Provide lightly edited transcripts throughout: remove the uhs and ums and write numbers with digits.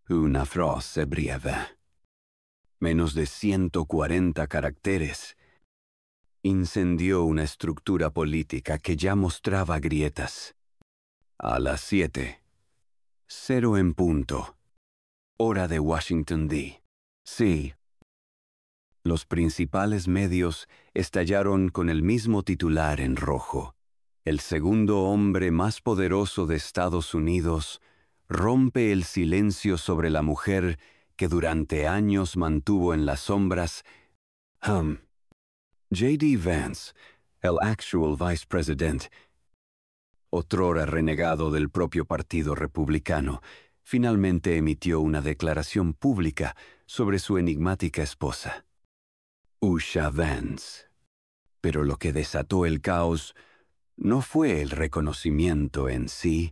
Una frase breve. Menos de 140 caracteres. Incendió una estructura política que ya mostraba grietas. A las 7. 0 en punto. Hora de Washington, D.C. Los principales medios estallaron con el mismo titular en rojo. El segundo hombre más poderoso de Estados Unidos rompe el silencio sobre la mujer que durante años mantuvo en las sombras. J.D. Vance, el actual vice president, otrora renegado del propio Partido Republicano, finalmente emitió una declaración pública sobre su enigmática esposa, Usha Vance. Pero lo que desató el caos no fue el reconocimiento en sí,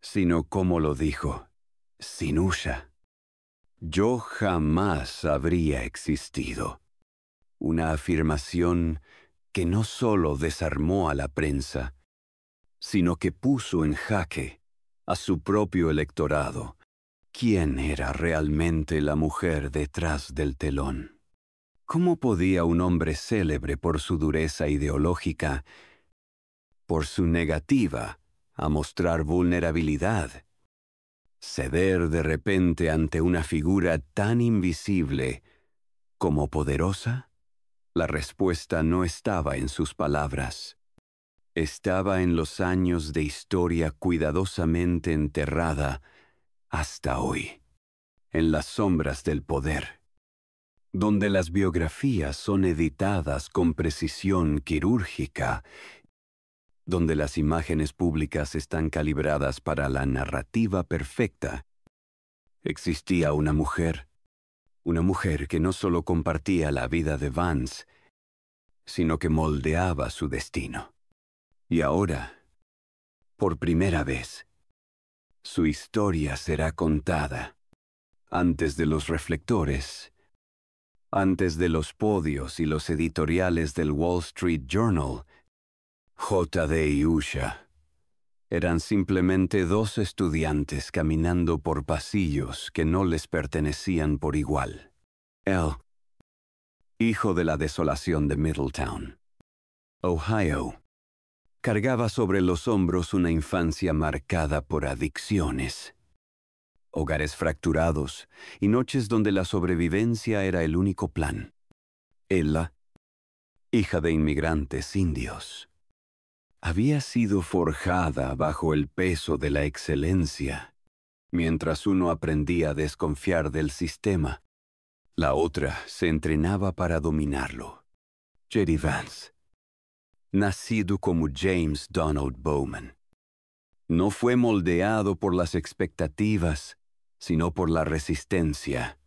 sino como lo dijo, sin Usha, yo jamás habría existido. Una afirmación que no solo desarmó a la prensa, sino que puso en jaque a su propio electorado. ¿Quién era realmente la mujer detrás del telón? ¿Cómo podía un hombre célebre por su dureza ideológica, por su negativa a mostrar vulnerabilidad, ceder de repente ante una figura tan invisible como poderosa? La respuesta no estaba en sus palabras. Estaba en los años de historia cuidadosamente enterrada hasta hoy, en las sombras del poder, donde las biografías son editadas con precisión quirúrgica, donde las imágenes públicas están calibradas para la narrativa perfecta. Existía una mujer que no solo compartía la vida de Vance, sino que moldeaba su destino. Y ahora, por primera vez, su historia será contada antes de los reflectores, antes de los podios y los editoriales del Wall Street Journal. J.D. y Usha eran simplemente dos estudiantes caminando por pasillos que no les pertenecían por igual. Él, hijo de la desolación de Middletown, Ohio, cargaba sobre los hombros una infancia marcada por adicciones, hogares fracturados y noches donde la sobrevivencia era el único plan. Ella, hija de inmigrantes indios, había sido forjada bajo el peso de la excelencia. Mientras uno aprendía a desconfiar del sistema, la otra se entrenaba para dominarlo. J.D. Vance, nacido como James Donald Bowman, no fue moldeado por las expectativas, sino por la resistencia.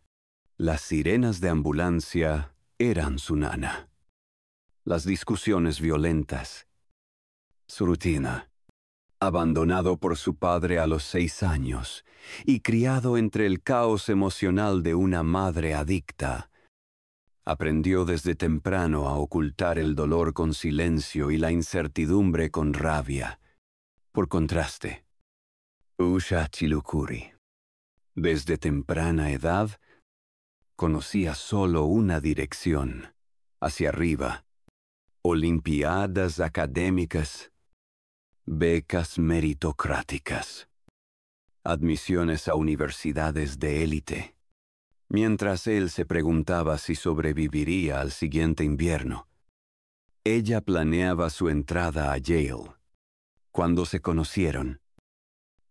Las sirenas de ambulancia eran su nana. Las discusiones violentas, su rutina. Abandonado por su padre a los 6 años y criado entre el caos emocional de una madre adicta, aprendió desde temprano a ocultar el dolor con silencio y la incertidumbre con rabia. Por contraste, Usha Chilukuri, desde temprana edad, conocía solo una dirección, hacia arriba: olimpiadas académicas, becas meritocráticas, admisiones a universidades de élite. Mientras él se preguntaba si sobreviviría al siguiente invierno, ella planeaba su entrada a Yale. Cuando se conocieron,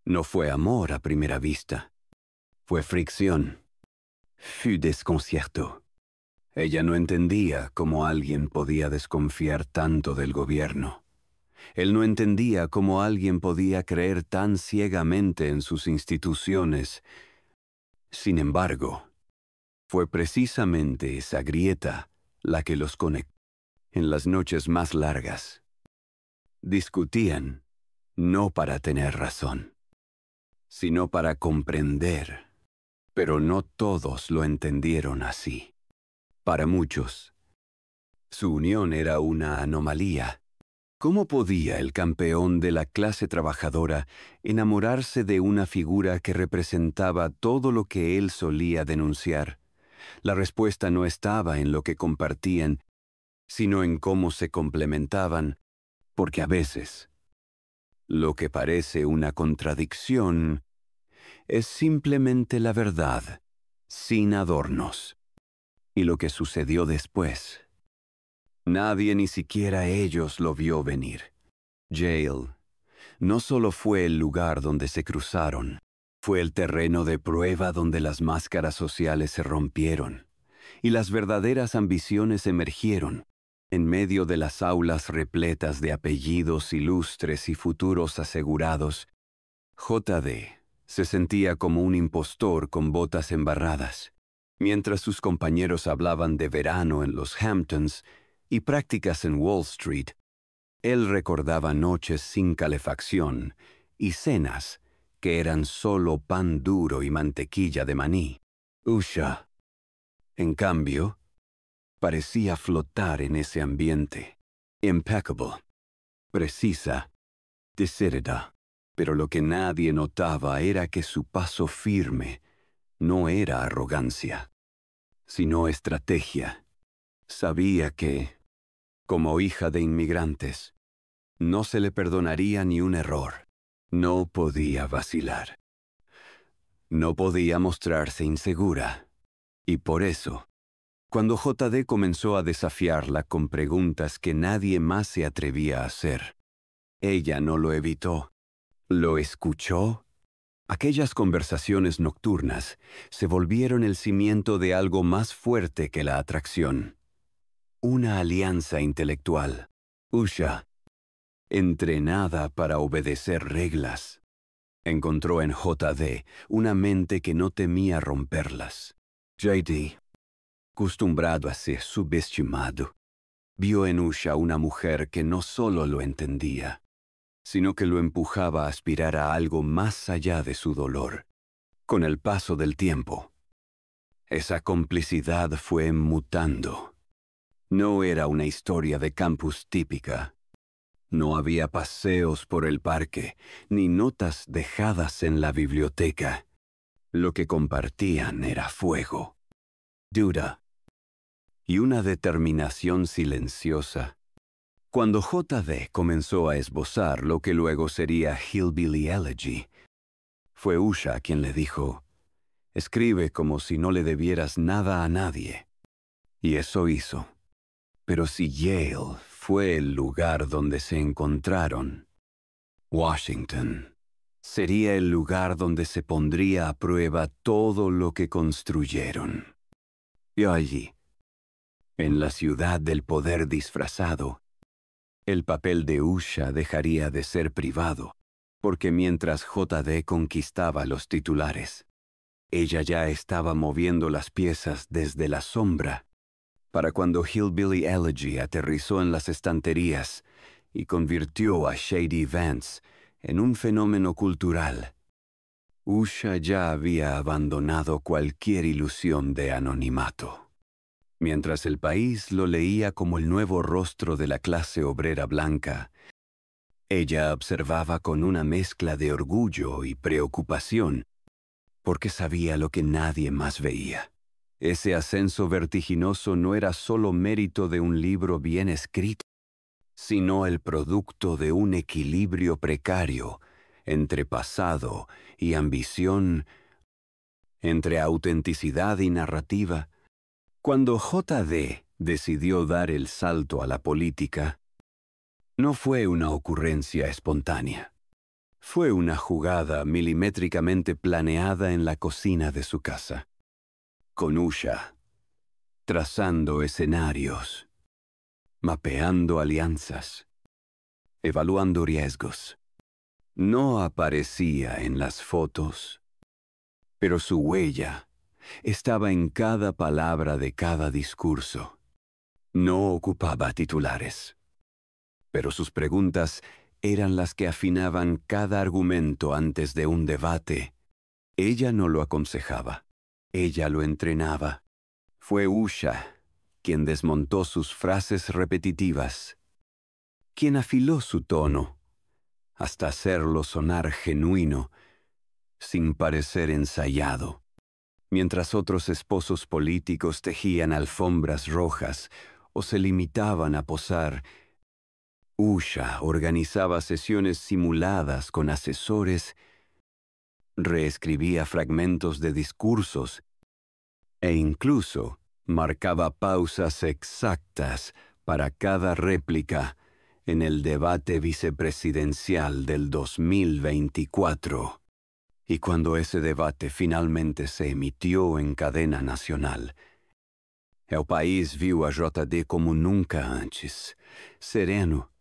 no fue amor a primera vista, fue fricción. Fut desconcierto. Ella no entendía cómo alguien podía desconfiar tanto del gobierno. Él no entendía cómo alguien podía creer tan ciegamente en sus instituciones. Sin embargo, fue precisamente esa grieta la que los conectó. En las noches más largas, discutían no para tener razón, sino para comprender, pero no todos lo entendieron así. Para muchos, su unión era una anomalía, ¿Cómo podía el campeón de la clase trabajadora enamorarse de una figura que representaba todo lo que él solía denunciar? La respuesta no estaba en lo que compartían, sino en cómo se complementaban, porque a veces lo que parece una contradicción es simplemente la verdad, sin adornos. Y lo que sucedió después, nadie, ni siquiera ellos, lo vio venir. Yale no solo fue el lugar donde se cruzaron, fue el terreno de prueba donde las máscaras sociales se rompieron y las verdaderas ambiciones emergieron. En medio de las aulas repletas de apellidos ilustres y futuros asegurados, J.D. se sentía como un impostor con botas embarradas. Mientras sus compañeros hablaban de verano en los Hamptons y prácticas en Wall Street, él recordaba noches sin calefacción y cenas que eran solo pan duro y mantequilla de maní. Usha, en cambio, parecía flotar en ese ambiente. Impeccable, precisa, decidida. Pero lo que nadie notaba era que su paso firme no era arrogancia, sino estrategia. Sabía que, como hija de inmigrantes, no se le perdonaría ni un error. No podía vacilar. No podía mostrarse insegura. Y por eso, cuando J.D. comenzó a desafiarla con preguntas que nadie más se atrevía a hacer, ella no lo evitó. Lo escuchó. Aquellas conversaciones nocturnas se volvieron el cimiento de algo más fuerte que la atracción. Una alianza intelectual. Usha, entrenada para obedecer reglas, encontró en J.D. una mente que no temía romperlas. J.D., acostumbrado a ser subestimado, vio en Usha una mujer que no solo lo entendía, sino que lo empujaba a aspirar a algo más allá de su dolor. Con el paso del tiempo, esa complicidad fue mutando. No era una historia de campus típica. No había paseos por el parque, ni notas dejadas en la biblioteca. Lo que compartían era fuego, duda y una determinación silenciosa. Cuando J.D. comenzó a esbozar lo que luego sería Hillbilly Elegy, fue Usha quien le dijo: «Escribe como si no le debieras nada a nadie». Y eso hizo. Pero si Yale fue el lugar donde se encontraron, Washington sería el lugar donde se pondría a prueba todo lo que construyeron. Y allí, en la ciudad del poder disfrazado, el papel de Usha dejaría de ser privado, porque mientras J.D. conquistaba los titulares, ella ya estaba moviendo las piezas desde la sombra, para cuando Hillbilly Elegy aterrizó en las estanterías y convirtió a Shady Vance en un fenómeno cultural. Usha ya había abandonado cualquier ilusión de anonimato. Mientras el país lo leía como el nuevo rostro de la clase obrera blanca, ella observaba con una mezcla de orgullo y preocupación, porque sabía lo que nadie más veía. Ese ascenso vertiginoso no era solo mérito de un libro bien escrito, sino el producto de un equilibrio precario entre pasado y ambición, entre autenticidad y narrativa. Cuando J.D. decidió dar el salto a la política, no fue una ocurrencia espontánea. Fue una jugada milimétricamente planeada en la cocina de su casa, con Usha, trazando escenarios, mapeando alianzas, evaluando riesgos. No aparecía en las fotos, pero su huella estaba en cada palabra de cada discurso. No ocupaba titulares, pero sus preguntas eran las que afinaban cada argumento antes de un debate. Ella no lo aconsejaba, ella lo entrenaba. Fue Usha quien desmontó sus frases repetitivas quien afiló su tono hasta hacerlo sonar genuino, sin parecer ensayado. Mientras otros esposos políticos tejían alfombras rojas o se limitaban a posar, Usha organizaba sesiones simuladas con asesores, reescribía fragmentos de discursos e incluso marcaba pausas exactas para cada réplica en el debate vicepresidencial del 2024. Y cuando ese debate finalmente se emitió en cadena nacional, el país vio a JD como nunca antes, sereno,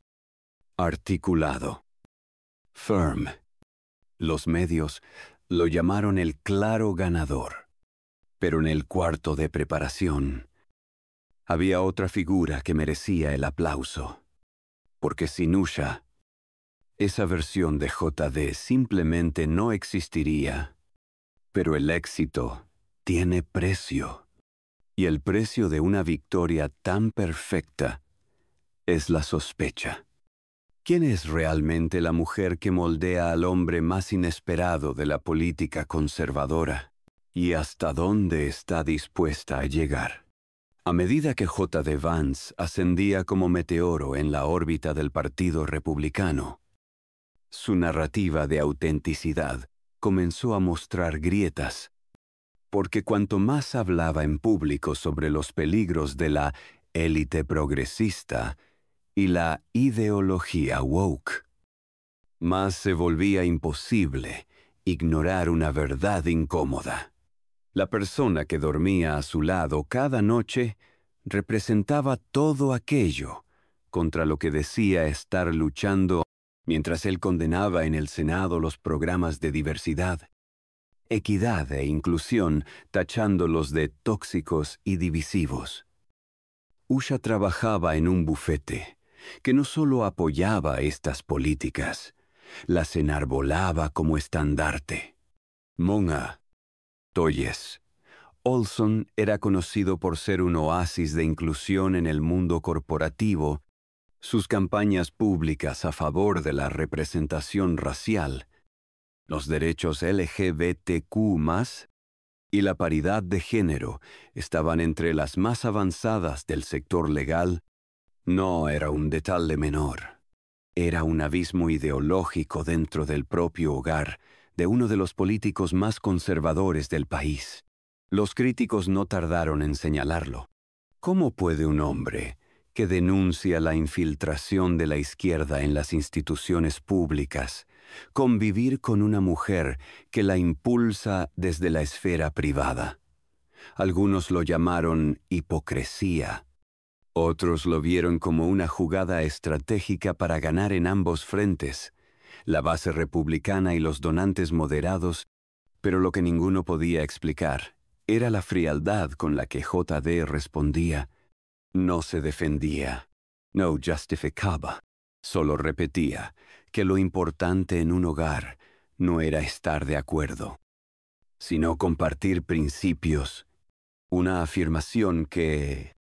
articulado, firm. Los medios lo llamaron el claro ganador. Pero en el cuarto de preparación había otra figura que merecía el aplauso. Porque sin Usha, esa versión de JD simplemente no existiría. Pero el éxito tiene precio. Y el precio de una victoria tan perfecta es la sospecha. ¿Quién es realmente la mujer que moldea al hombre más inesperado de la política conservadora? ¿Y hasta dónde está dispuesta a llegar? A medida que J.D. Vance ascendía como meteoro en la órbita del Partido Republicano, su narrativa de autenticidad comenzó a mostrar grietas, porque cuanto más hablaba en público sobre los peligros de la élite progresista y la ideología woke, más se volvía imposible ignorar una verdad incómoda. La persona que dormía a su lado cada noche representaba todo aquello contra lo que decía estar luchando mientras él condenaba en el Senado los programas de diversidad, equidad e inclusión, tachándolos de tóxicos y divisivos. Usha trabajaba en un bufete que no solo apoyaba estas políticas, las enarbolaba como estandarte. Monga, Toyes, Olson era conocido por ser un oasis de inclusión en el mundo corporativo. Sus campañas públicas a favor de la representación racial, los derechos LGBTQ+, y la paridad de género estaban entre las más avanzadas del sector legal. No era un detalle menor. Era un abismo ideológico dentro del propio hogar de uno de los políticos más conservadores del país. Los críticos no tardaron en señalarlo. ¿Cómo puede un hombre que denuncia la infiltración de la izquierda en las instituciones públicas convivir con una mujer que la impulsa desde la esfera privada? Algunos lo llamaron hipocresía. Otros lo vieron como una jugada estratégica para ganar en ambos frentes, la base republicana y los donantes moderados, pero lo que ninguno podía explicar era la frialdad con la que JD respondía. No se defendía, no justificaba, solo repetía que lo importante en un hogar no era estar de acuerdo, sino compartir principios, una afirmación que,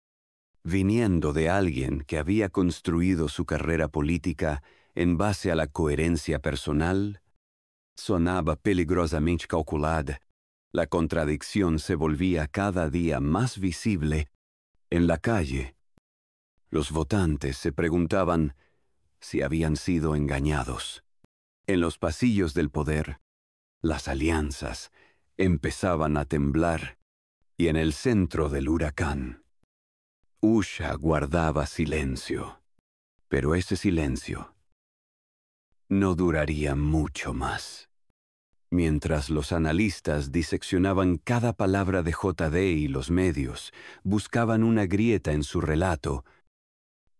viniendo de alguien que había construido su carrera política en base a la coherencia personal, sonaba peligrosamente calculada. La contradicción se volvía cada día más visible. En la calle, los votantes se preguntaban si habían sido engañados. En los pasillos del poder, las alianzas empezaban a temblar, y en el centro del huracán, Usha guardaba silencio. Pero ese silencio no duraría mucho más. Mientras los analistas diseccionaban cada palabra de JD y los medios buscaban una grieta en su relato,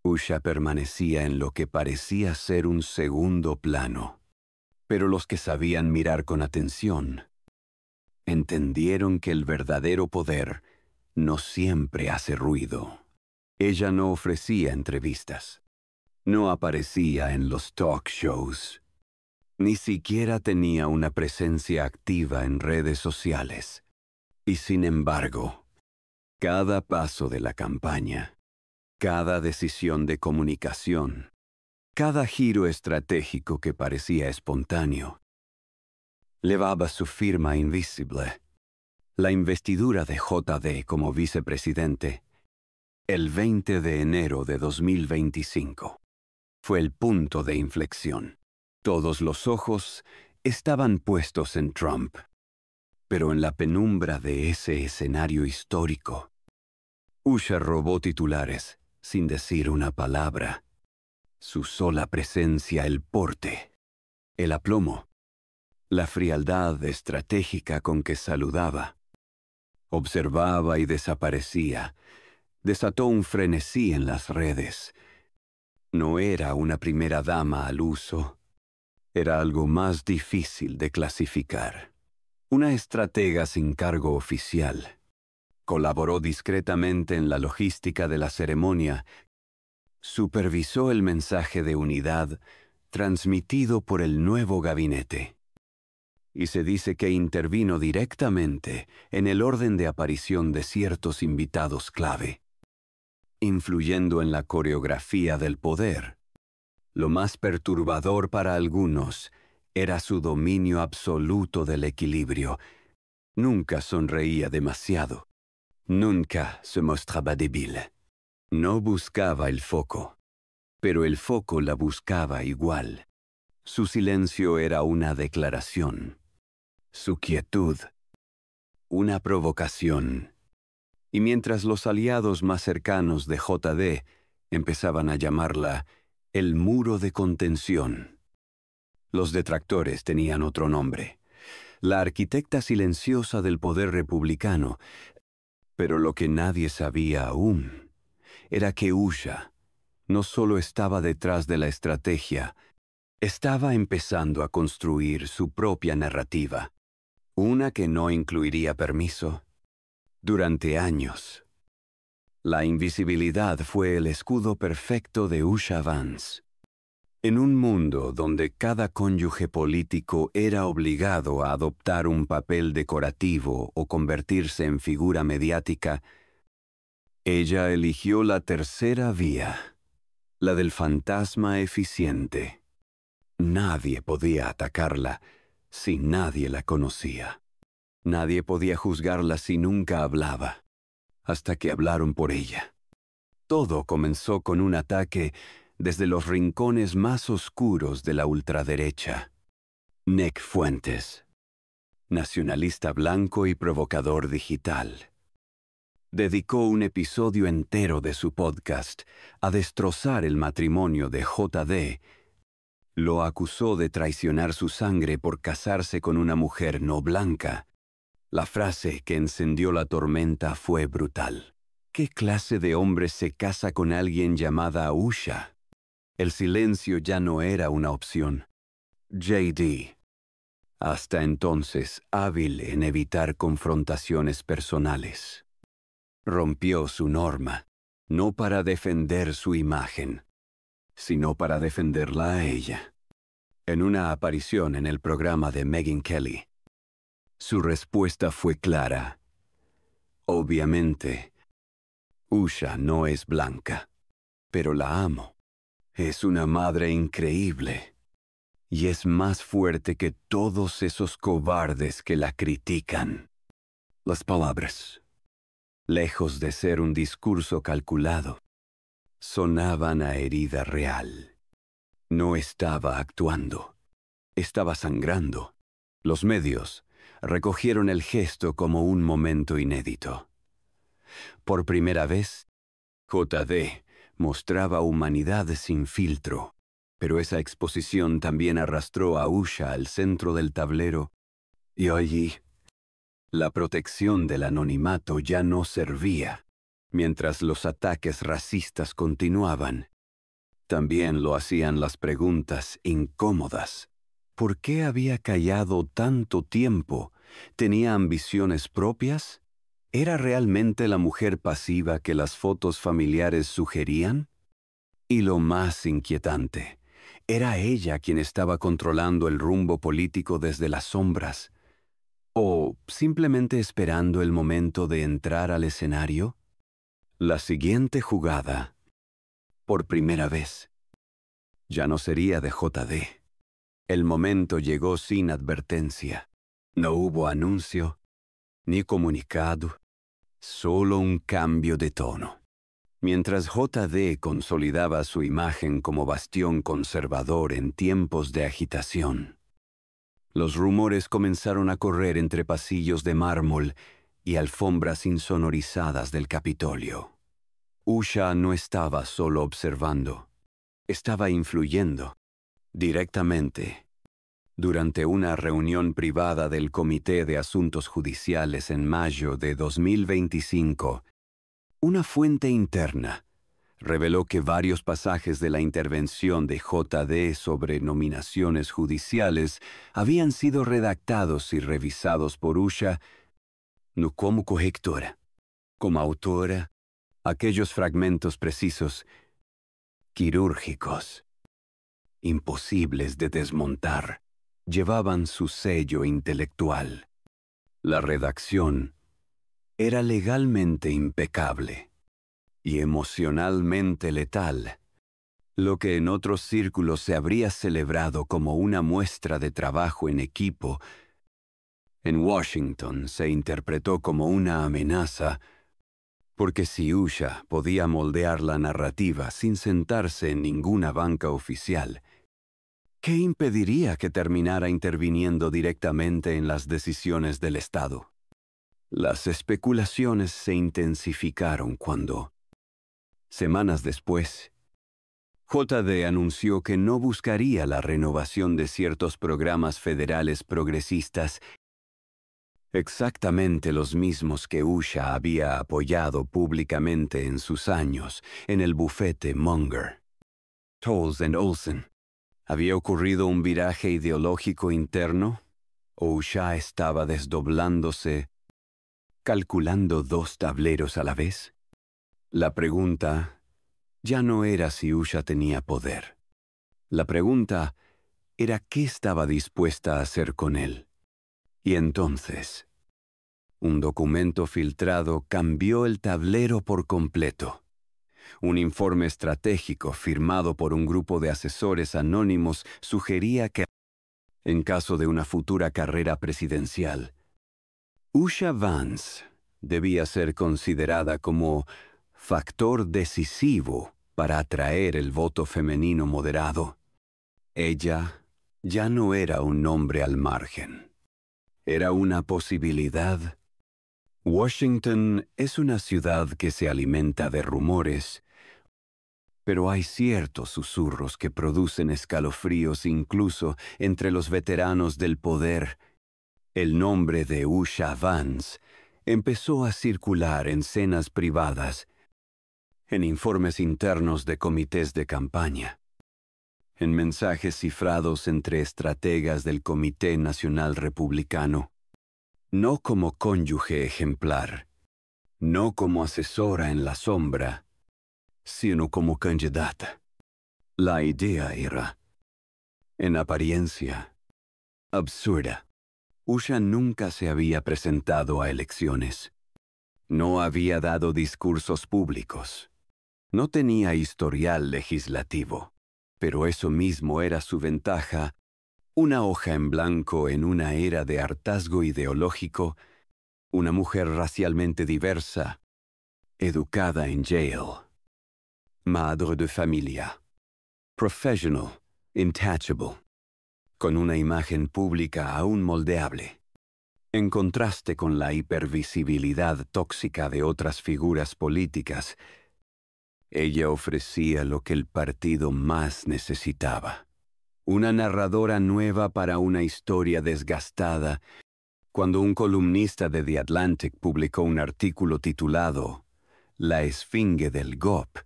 Usha permanecía en lo que parecía ser un segundo plano. Pero los que sabían mirar con atención entendieron que el verdadero poder no siempre hace ruido. Ella no ofrecía entrevistas, no aparecía en los talk shows, ni siquiera tenía una presencia activa en redes sociales. Y sin embargo, cada paso de la campaña, cada decisión de comunicación, Cada giro estratégico que parecía espontáneo llevaba su firma invisible. La investidura de JD como vicepresidente, el 20 de enero de 2025, fue el punto de inflexión. Todos los ojos estaban puestos en Trump. Pero en la penumbra de ese escenario histórico, Usha robó titulares sin decir una palabra. Su sola presencia, el porte, el aplomo, la frialdad estratégica con que saludaba, observaba y desaparecía, desató un frenesí en las redes. No era una primera dama al uso, era algo más difícil de clasificar. Una estratega sin cargo oficial. Colaboró discretamente en la logística de la ceremonia. Supervisó el mensaje de unidad transmitido por el nuevo gabinete. Y se dice que intervino directamente en el orden de aparición de ciertos invitados clave, influyendo en la coreografía del poder. Lo más perturbador para algunos era su dominio absoluto del equilibrio. Nunca sonreía demasiado. Nunca se mostraba débil. No buscaba el foco, pero el foco la buscaba igual. Su silencio era una declaración. Su quietud, una provocación. Y mientras los aliados más cercanos de JD empezaban a llamarla el muro de contención, los detractores tenían otro nombre. La arquitecta silenciosa del poder republicano. Pero lo que nadie sabía aún era que Usha no solo estaba detrás de la estrategia, estaba empezando a construir su propia narrativa, una que no incluiría permiso. Durante años, la invisibilidad fue el escudo perfecto de Usha Vance. En un mundo donde cada cónyuge político era obligado a adoptar un papel decorativo o convertirse en figura mediática, ella eligió la tercera vía, la del fantasma eficiente. Nadie podía atacarla si nadie la conocía. Nadie podía juzgarla si nunca hablaba, hasta que hablaron por ella. Todo comenzó con un ataque desde los rincones más oscuros de la ultraderecha. Nick Fuentes, nacionalista blanco y provocador digital, dedicó un episodio entero de su podcast a destrozar el matrimonio de JD. Lo acusó de traicionar su sangre por casarse con una mujer no blanca. La frase que encendió la tormenta fue brutal. ¿Qué clase de hombre se casa con alguien llamada Usha? El silencio ya no era una opción. JD, hasta entonces hábil en evitar confrontaciones personales, rompió su norma, no para defender su imagen, sino para defenderla a ella. En una aparición en el programa de Megyn Kelly, su respuesta fue clara. Obviamente, Usha no es blanca, pero la amo. Es una madre increíble, y es más fuerte que todos esos cobardes que la critican. Las palabras, lejos de ser un discurso calculado, sonaban a herida real. No estaba actuando, estaba sangrando. Los medios recogieron el gesto como un momento inédito. Por primera vez, JD mostraba humanidad sin filtro, pero esa exposición también arrastró a Usha al centro del tablero, y allí la protección del anonimato ya no servía. Mientras los ataques racistas continuaban, también lo hacían las preguntas incómodas. ¿Por qué había callado tanto tiempo? ¿Tenía ambiciones propias? ¿Era realmente la mujer pasiva que las fotos familiares sugerían? Y lo más inquietante, ¿era ella quien estaba controlando el rumbo político desde las sombras? ¿O simplemente esperando el momento de entrar al escenario? La siguiente jugada, por primera vez, Ya no sería de JD. El momento llegó sin advertencia. No hubo anuncio, ni comunicado, solo un cambio de tono. Mientras JD consolidaba su imagen como bastión conservador en tiempos de agitación, los rumores comenzaron a correr entre pasillos de mármol y alfombras insonorizadas del Capitolio. Usha no estaba solo observando, estaba influyendo directamente. Durante una reunión privada del Comité de Asuntos Judiciales en mayo de 2025, una fuente interna reveló que varios pasajes de la intervención de JD sobre nominaciones judiciales habían sido redactados y revisados por Usha no como correctora, como autora, aquellos fragmentos precisos, quirúrgicos, imposibles de desmontar, llevaban su sello intelectual. La redacción era legalmente impecable y emocionalmente letal, lo que en otros círculos se habría celebrado como una muestra de trabajo en equipo. En Washington se interpretó como una amenaza, porque si Usha podía moldear la narrativa sin sentarse en ninguna banca oficial, ¿qué impediría que terminara interviniendo directamente en las decisiones del Estado? Las especulaciones se intensificaron cuando, semanas después, JD anunció que no buscaría la renovación de ciertos programas federales progresistas, exactamente los mismos que Usha había apoyado públicamente en sus años en el bufete Munger. Tolles and Olson. ¿Había ocurrido un viraje ideológico interno? ¿O Usha estaba desdoblándose, calculando dos tableros a la vez? La pregunta ya no era si Usha tenía poder. La pregunta era qué estaba dispuesta a hacer con él. Y entonces, un documento filtrado cambió el tablero por completo. Un informe estratégico firmado por un grupo de asesores anónimos sugería que, en caso de una futura carrera presidencial, Usha Vance debía ser considerada como factor decisivo para atraer el voto femenino moderado. Ella ya no era un nombre al margen. Era una posibilidad. Washington es una ciudad que se alimenta de rumores, pero hay ciertos susurros que producen escalofríos incluso entre los veteranos del poder. El nombre de Usha Vance empezó a circular en cenas privadas, en informes internos de comités de campaña, en mensajes cifrados entre estrategas del Comité Nacional Republicano, no como cónyuge ejemplar, no como asesora en la sombra, sino como candidata. La idea era, en apariencia, absurda. Usha nunca se había presentado a elecciones. No había dado discursos públicos. No tenía historial legislativo. Pero eso mismo era su ventaja, una hoja en blanco en una era de hartazgo ideológico, una mujer racialmente diversa, educada en Yale, madre de familia, professional, intachable, con una imagen pública aún moldeable. En contraste con la hipervisibilidad tóxica de otras figuras políticas, ella ofrecía lo que el partido más necesitaba. Una narradora nueva para una historia desgastada. Cuando un columnista de The Atlantic publicó un artículo titulado La esfinge del GOP,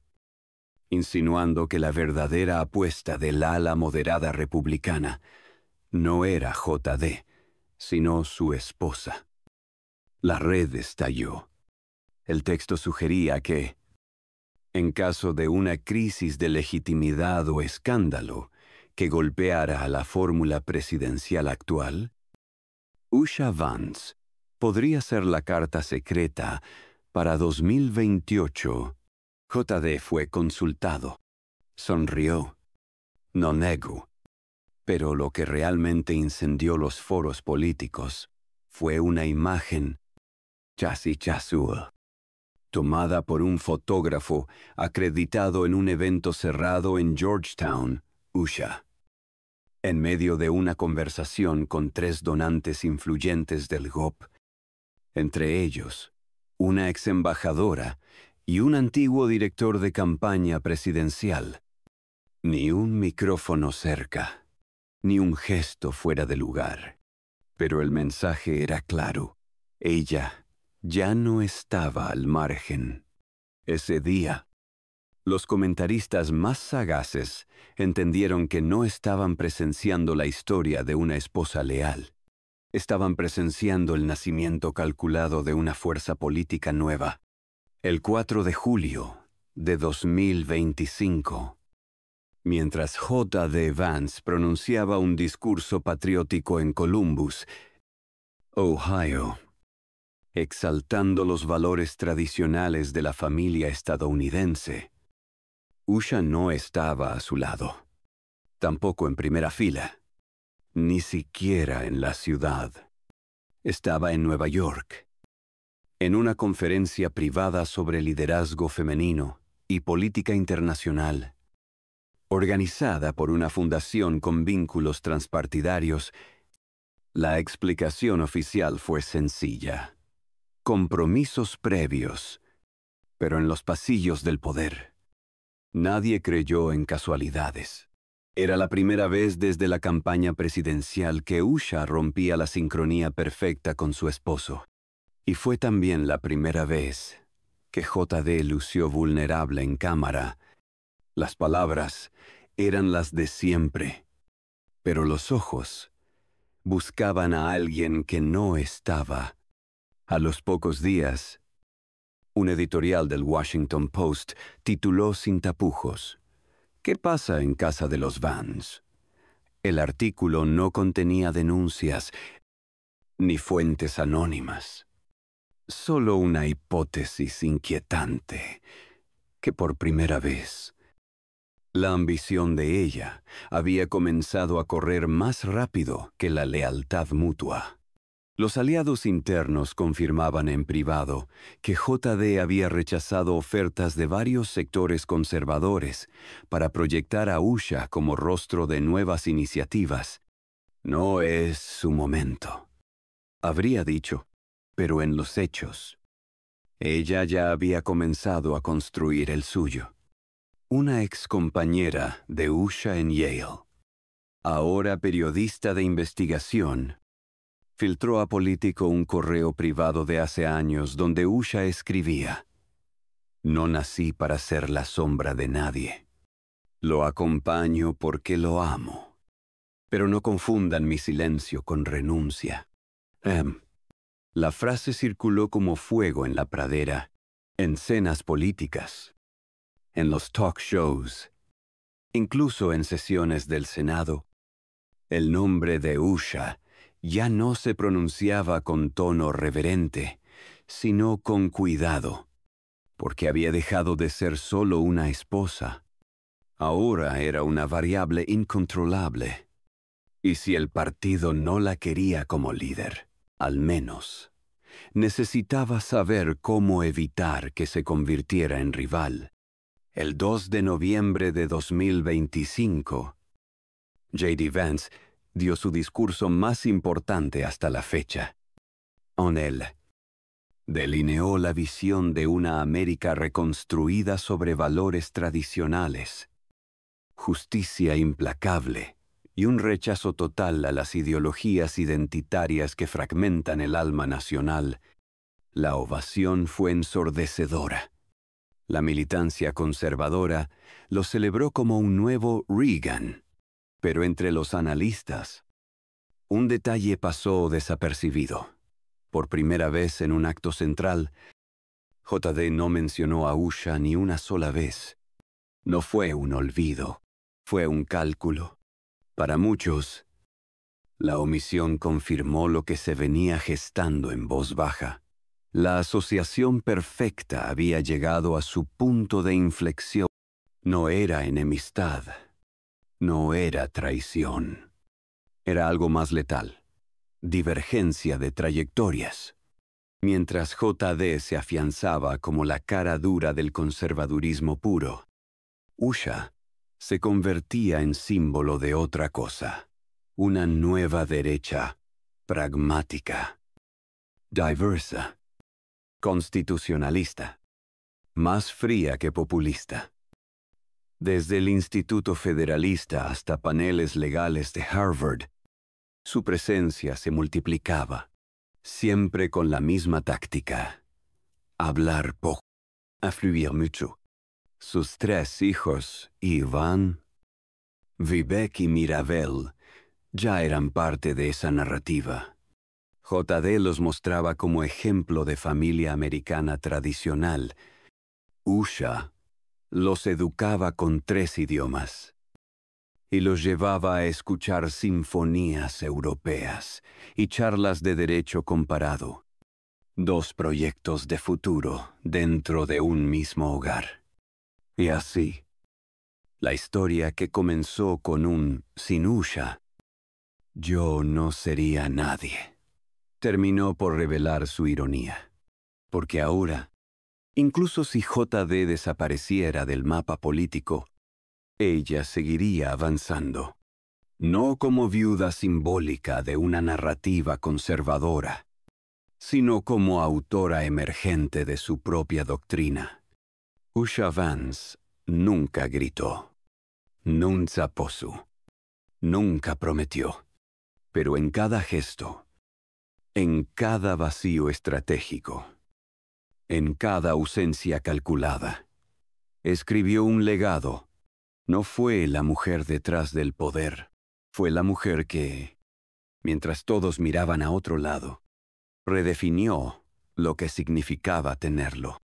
insinuando que la verdadera apuesta del ala moderada republicana no era JD, sino su esposa. La red estalló. El texto sugería que, en caso de una crisis de legitimidad o escándalo que golpeara a la fórmula presidencial actual, Usha Vance podría ser la carta secreta para 2028. JD fue consultado. Sonrió. no nego. Pero lo que realmente incendió los foros políticos fue una imagen chasua, tomada por un fotógrafo acreditado en un evento cerrado en Georgetown, USA. En medio de una conversación con 3 donantes influyentes del GOP, entre ellos, una ex embajadora y un antiguo director de campaña presidencial. Ni un micrófono cerca, ni un gesto fuera de lugar. Pero el mensaje era claro. Ella ya no estaba al margen. Ese día, los comentaristas más sagaces entendieron que no estaban presenciando la historia de una esposa leal. Estaban presenciando el nacimiento calculado de una fuerza política nueva. El 4 de julio de 2025, mientras J. D. Vance pronunciaba un discurso patriótico en Columbus, Ohio, exaltando los valores tradicionales de la familia estadounidense, Usha no estaba a su lado, tampoco en primera fila, ni siquiera en la ciudad. Estaba en Nueva York, en una conferencia privada sobre liderazgo femenino y política internacional, organizada por una fundación con vínculos transpartidarios. La explicación oficial fue sencilla. Compromisos previos, pero en los pasillos del poder. Nadie creyó en casualidades. Era la primera vez desde la campaña presidencial que Usha rompía la sincronía perfecta con su esposo. Y fue también la primera vez que J.D. lució vulnerable en cámara. Las palabras eran las de siempre, pero los ojos buscaban a alguien que no estaba. A los pocos días, un editorial del Washington Post tituló sin tapujos: ¿Qué pasa en casa de los Vance? El artículo no contenía denuncias ni fuentes anónimas. Solo una hipótesis inquietante, que por primera vez, la ambición de ella había comenzado a correr más rápido que la lealtad mutua. Los aliados internos confirmaban en privado que J.D. había rechazado ofertas de varios sectores conservadores para proyectar a Usha como rostro de nuevas iniciativas. No es su momento, habría dicho, pero en los hechos, ella ya había comenzado a construir el suyo. Una excompañera de Usha en Yale, ahora periodista de investigación, filtró a Político un correo privado de hace años donde Usha escribía: «No nací para ser la sombra de nadie. Lo acompaño porque lo amo. Pero no confundan mi silencio con renuncia». La frase circuló como fuego en la pradera, en cenas políticas, en los talk shows, incluso en sesiones del Senado. El nombre de Usha ya no se pronunciaba con tono reverente, sino con cuidado, porque había dejado de ser solo una esposa. Ahora era una variable incontrolable. Y si el partido no la quería como líder, al menos necesitaba saber cómo evitar que se convirtiera en rival. El 2 de noviembre de 2025, J.D. Vance dio su discurso más importante hasta la fecha. En él, delineó la visión de una América reconstruida sobre valores tradicionales, justicia implacable y un rechazo total a las ideologías identitarias que fragmentan el alma nacional. La ovación fue ensordecedora. La militancia conservadora lo celebró como un nuevo Reagan. Pero entre los analistas, un detalle pasó desapercibido. Por primera vez en un acto central, J.D. no mencionó a Usha ni una sola vez. No fue un olvido, fue un cálculo. Para muchos, la omisión confirmó lo que se venía gestando en voz baja. La asociación perfecta había llegado a su punto de inflexión. No era enemistad. No era traición. Era algo más letal. Divergencia de trayectorias. Mientras JD se afianzaba como la cara dura del conservadurismo puro, Usha se convertía en símbolo de otra cosa. Una nueva derecha pragmática, diversa, constitucionalista, más fría que populista. Desde el Instituto Federalista hasta paneles legales de Harvard, su presencia se multiplicaba, siempre con la misma táctica: hablar poco, afluir mucho. Sus 3 hijos, Ivan, Vivek y Mirabel, ya eran parte de esa narrativa. JD los mostraba como ejemplo de familia americana tradicional. Usha los educaba con 3 idiomas y los llevaba a escuchar sinfonías europeas y charlas de derecho comparado. 2 proyectos de futuro dentro de un mismo hogar. Y así, la historia que comenzó con un "sin Usha, yo no sería nadie", terminó por revelar su ironía. Porque ahora, incluso si JD desapareciera del mapa político, ella seguiría avanzando. No como viuda simbólica de una narrativa conservadora, sino como autora emergente de su propia doctrina. Usha Vance nunca gritó, nunca posó, nunca prometió, pero en cada gesto, en cada vacío estratégico, en cada ausencia calculada, escribió un legado. No fue la mujer detrás del poder, fue la mujer que, mientras todos miraban a otro lado, redefinió lo que significaba tenerlo.